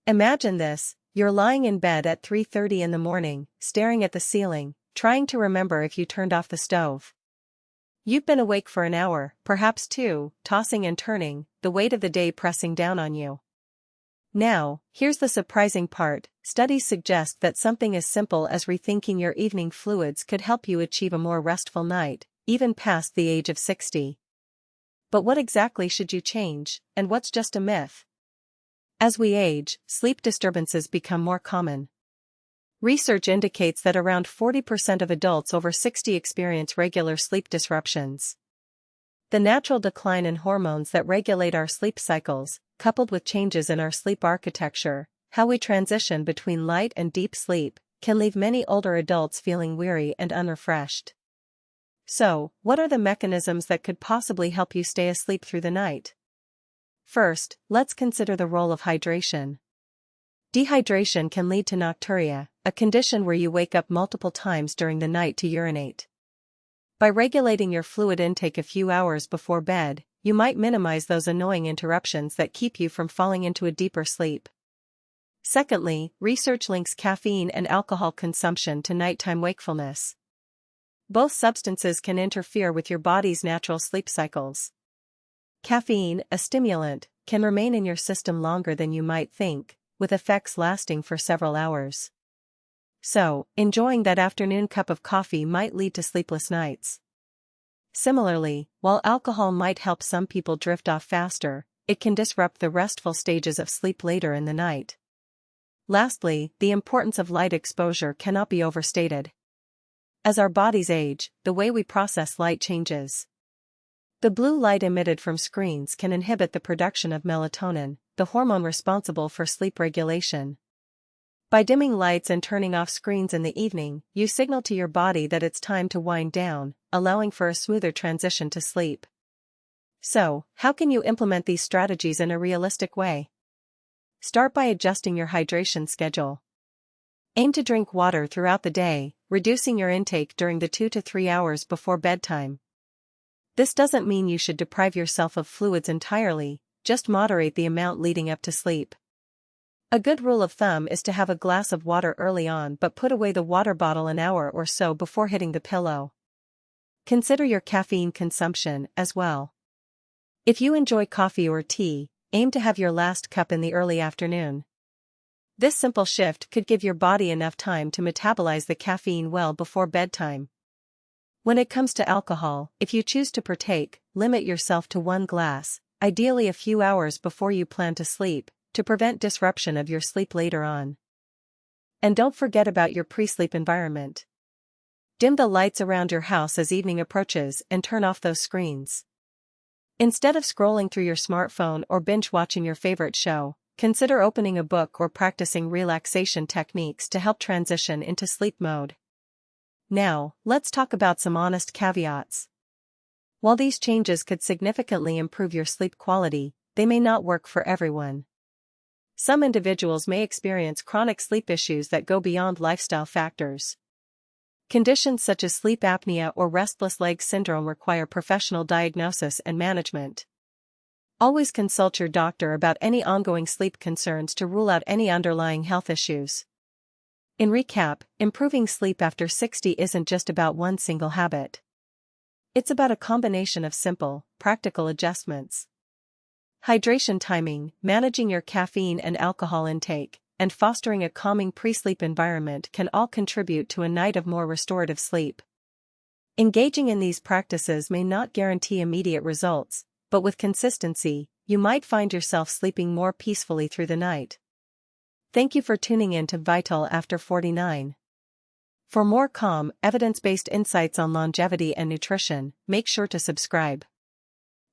Imagine this: you're lying in bed at 3:30 in the morning, staring at the ceiling, trying to remember if you turned off the stove. You've been awake for an hour, perhaps two, tossing and turning, the weight of the day pressing down on you. Now, here's the surprising part: studies suggest that something as simple as rethinking your evening fluids could help you achieve a more restful night, even past the age of 60. But what exactly should you change, and what's just a myth? As we age, sleep disturbances become more common. Research indicates that around 40% of adults over 60 experience regular sleep disruptions. The natural decline in hormones that regulate our sleep cycles, coupled with changes in our sleep architecture, how we transition between light and deep sleep, can leave many older adults feeling weary and unrefreshed. So, what are the mechanisms that could possibly help you stay asleep through the night? First, let's consider the role of hydration. Dehydration can lead to nocturia, a condition where you wake up multiple times during the night to urinate. By regulating your fluid intake a few hours before bed, you might minimize those annoying interruptions that keep you from falling into a deeper sleep. Secondly, research links caffeine and alcohol consumption to nighttime wakefulness. Both substances can interfere with your body's natural sleep cycles. Caffeine, a stimulant, can remain in your system longer than you might think, with effects lasting for several hours. So, enjoying that afternoon cup of coffee might lead to sleepless nights. Similarly, while alcohol might help some people drift off faster, it can disrupt the restful stages of sleep later in the night. Lastly, the importance of light exposure cannot be overstated. As our bodies age, the way we process light changes. The blue light emitted from screens can inhibit the production of melatonin, the hormone responsible for sleep regulation. By dimming lights and turning off screens in the evening, you signal to your body that it's time to wind down, allowing for a smoother transition to sleep. So, how can you implement these strategies in a realistic way? Start by adjusting your hydration schedule. Aim to drink water throughout the day, reducing your intake during the 2 to 3 hours before bedtime. This doesn't mean you should deprive yourself of fluids entirely, just moderate the amount leading up to sleep. A good rule of thumb is to have a glass of water early on, but put away the water bottle an hour or so before hitting the pillow. Consider your caffeine consumption as well. If you enjoy coffee or tea, aim to have your last cup in the early afternoon. This simple shift could give your body enough time to metabolize the caffeine well before bedtime. When it comes to alcohol, if you choose to partake, limit yourself to one glass, ideally a few hours before you plan to sleep, to prevent disruption of your sleep later on. And don't forget about your pre-sleep environment. Dim the lights around your house as evening approaches and turn off those screens. Instead of scrolling through your smartphone or binge-watching your favorite show, consider opening a book or practicing relaxation techniques to help transition into sleep mode. Now, let's talk about some honest caveats. While these changes could significantly improve your sleep quality, they may not work for everyone. Some individuals may experience chronic sleep issues that go beyond lifestyle factors. Conditions such as sleep apnea or restless leg syndrome require professional diagnosis and management. Always consult your doctor about any ongoing sleep concerns to rule out any underlying health issues. In recap, improving sleep after 60 isn't just about one single habit. It's about a combination of simple, practical adjustments. Hydration timing, managing your caffeine and alcohol intake, and fostering a calming pre-sleep environment can all contribute to a night of more restorative sleep. Engaging in these practices may not guarantee immediate results, but with consistency, you might find yourself sleeping more peacefully through the night. Thank you for tuning in to Vital After 49. For more calm, evidence-based insights on longevity and nutrition, make sure to subscribe.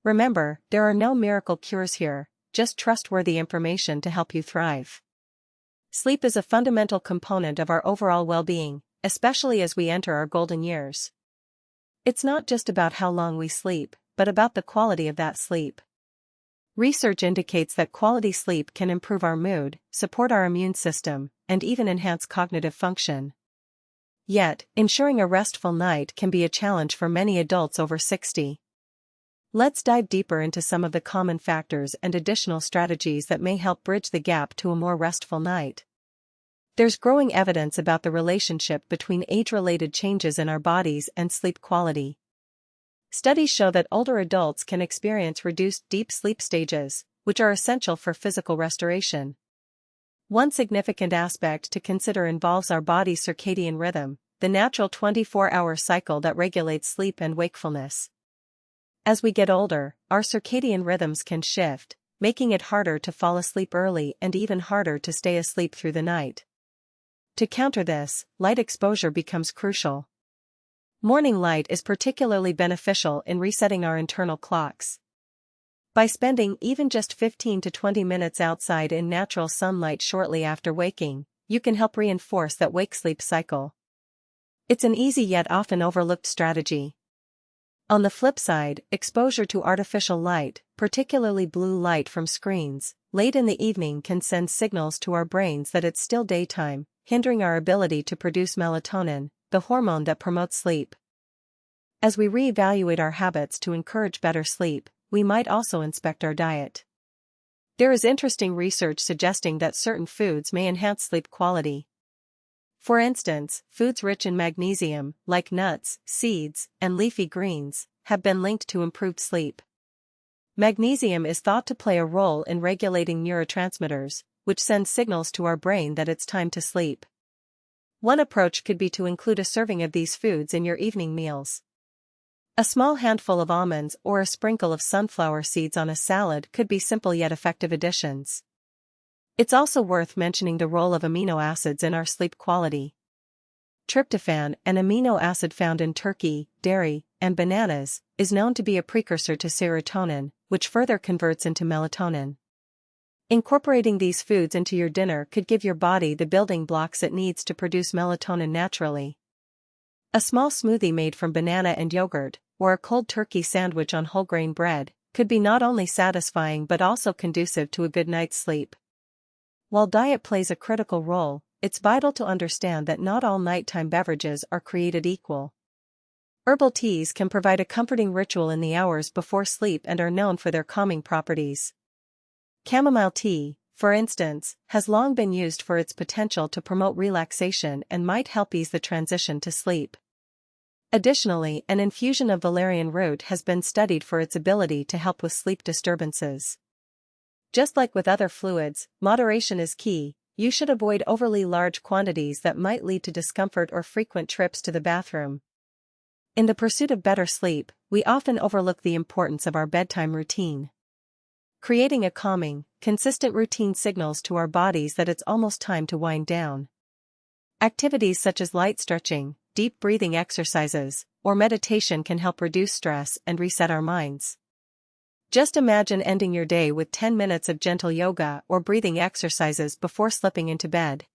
Remember, there are no miracle cures here, just trustworthy information to help you thrive. Sleep is a fundamental component of our overall well-being, especially as we enter our golden years. It's not just about how long we sleep, but about the quality of that sleep. Research indicates that quality sleep can improve our mood, support our immune system, and even enhance cognitive function. Yet, ensuring a restful night can be a challenge for many adults over 60. Let's dive deeper into some of the common factors and additional strategies that may help bridge the gap to a more restful night. There's growing evidence about the relationship between age-related changes in our bodies and sleep quality. Studies show that older adults can experience reduced deep sleep stages, which are essential for physical restoration. One significant aspect to consider involves our body's circadian rhythm, the natural 24-hour cycle that regulates sleep and wakefulness. As we get older, our circadian rhythms can shift, making it harder to fall asleep early and even harder to stay asleep through the night. To counter this, light exposure becomes crucial. Morning light is particularly beneficial in resetting our internal clocks. By spending even just 15 to 20 minutes outside in natural sunlight shortly after waking, you can help reinforce that wake-sleep cycle. It's an easy yet often overlooked strategy. On the flip side, exposure to artificial light, particularly blue light from screens, late in the evening can send signals to our brains that it's still daytime, hindering our ability to produce melatonin, the hormone that promotes sleep. As we reevaluate our habits to encourage better sleep, we might also inspect our diet. There is interesting research suggesting that certain foods may enhance sleep quality. For instance, foods rich in magnesium, like nuts, seeds, and leafy greens, have been linked to improved sleep. Magnesium is thought to play a role in regulating neurotransmitters, which send signals to our brain that it's time to sleep. One approach could be to include a serving of these foods in your evening meals. A small handful of almonds or a sprinkle of sunflower seeds on a salad could be simple yet effective additions. It's also worth mentioning the role of amino acids in our sleep quality. Tryptophan, an amino acid found in turkey, dairy, and bananas, is known to be a precursor to serotonin, which further converts into melatonin. Incorporating these foods into your dinner could give your body the building blocks it needs to produce melatonin naturally. A small smoothie made from banana and yogurt, or a cold turkey sandwich on whole grain bread, could be not only satisfying but also conducive to a good night's sleep. While diet plays a critical role, it's vital to understand that not all nighttime beverages are created equal. Herbal teas can provide a comforting ritual in the hours before sleep and are known for their calming properties. Chamomile tea, for instance, has long been used for its potential to promote relaxation and might help ease the transition to sleep. Additionally, an infusion of valerian root has been studied for its ability to help with sleep disturbances. Just like with other fluids, moderation is key. You should avoid overly large quantities that might lead to discomfort or frequent trips to the bathroom. In the pursuit of better sleep, we often overlook the importance of our bedtime routine. Creating a calming, consistent routine signals to our bodies that it's almost time to wind down. Activities such as light stretching, deep breathing exercises, or meditation can help reduce stress and reset our minds. Just imagine ending your day with 10 minutes of gentle yoga or breathing exercises before slipping into bed.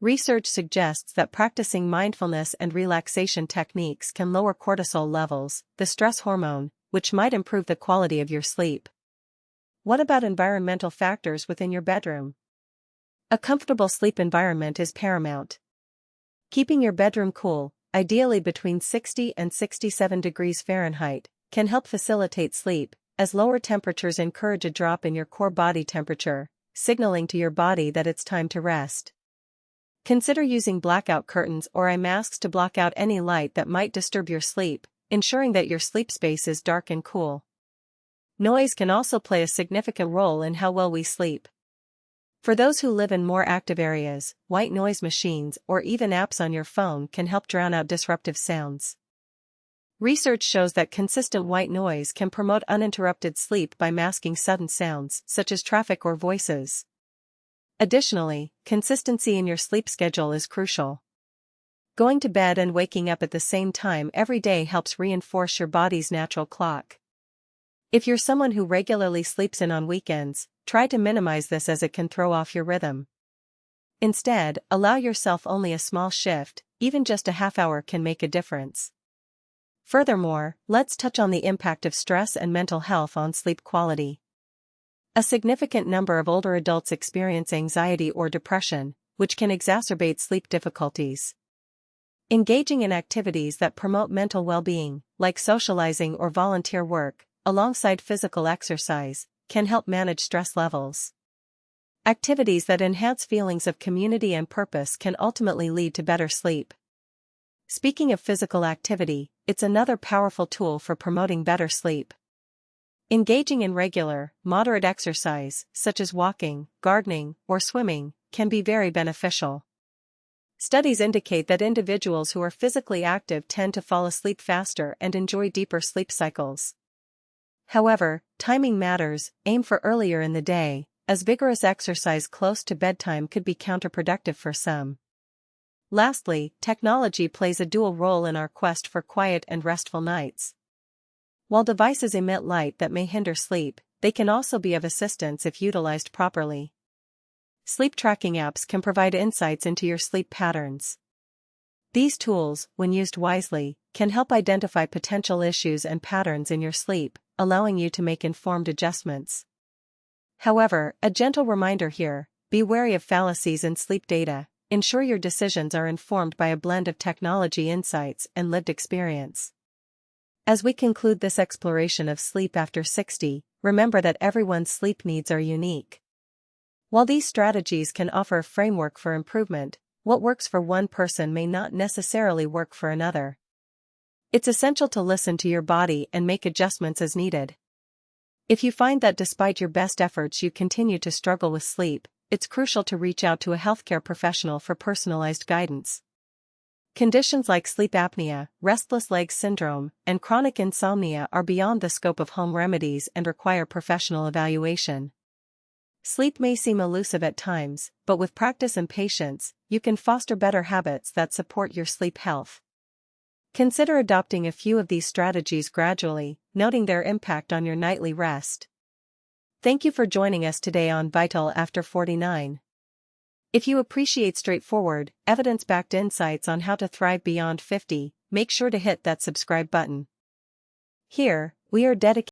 Research suggests that practicing mindfulness and relaxation techniques can lower cortisol levels, the stress hormone, which might improve the quality of your sleep. What about environmental factors within your bedroom? A comfortable sleep environment is paramount. Keeping your bedroom cool, ideally between 60 and 67 degrees Fahrenheit, can help facilitate sleep, as lower temperatures encourage a drop in your core body temperature, signaling to your body that it's time to rest. Consider using blackout curtains or eye masks to block out any light that might disturb your sleep, ensuring that your sleep space is dark and cool. Noise can also play a significant role in how well we sleep. For those who live in more active areas, white noise machines or even apps on your phone can help drown out disruptive sounds. Research shows that consistent white noise can promote uninterrupted sleep by masking sudden sounds, such as traffic or voices. Additionally, consistency in your sleep schedule is crucial. Going to bed and waking up at the same time every day helps reinforce your body's natural clock. If you're someone who regularly sleeps in on weekends, try to minimize this as it can throw off your rhythm. Instead, allow yourself only a small shift, even just a half hour can make a difference. Furthermore, let's touch on the impact of stress and mental health on sleep quality. A significant number of older adults experience anxiety or depression, which can exacerbate sleep difficulties. Engaging in activities that promote mental well-being, like socializing or volunteer work, alongside physical exercise, can help manage stress levels. Activities that enhance feelings of community and purpose can ultimately lead to better sleep. Speaking of physical activity, it's another powerful tool for promoting better sleep. Engaging in regular, moderate exercise, such as walking, gardening, or swimming, can be very beneficial. Studies indicate that individuals who are physically active tend to fall asleep faster and enjoy deeper sleep cycles. However, timing matters. Aim for earlier in the day, as vigorous exercise close to bedtime could be counterproductive for some. Lastly, technology plays a dual role in our quest for quiet and restful nights. While devices emit light that may hinder sleep, they can also be of assistance if utilized properly. Sleep tracking apps can provide insights into your sleep patterns. These tools, when used wisely, can help identify potential issues and patterns in your sleep, allowing you to make informed adjustments. However, a gentle reminder here: be wary of fallacies in sleep data. Ensure your decisions are informed by a blend of technology insights and lived experience. As we conclude this exploration of sleep after 60, remember that everyone's sleep needs are unique. While these strategies can offer a framework for improvement, what works for one person may not necessarily work for another. It's essential to listen to your body and make adjustments as needed. If you find that despite your best efforts you continue to struggle with sleep, it's crucial to reach out to a healthcare professional for personalized guidance. Conditions like sleep apnea, restless leg syndrome, and chronic insomnia are beyond the scope of home remedies and require professional evaluation. Sleep may seem elusive at times, but with practice and patience, you can foster better habits that support your sleep health. Consider adopting a few of these strategies gradually, noting their impact on your nightly rest. Thank you for joining us today on Vital After 49. If you appreciate straightforward, evidence-backed insights on how to thrive beyond 50, make sure to hit that subscribe button. Here, we are dedicated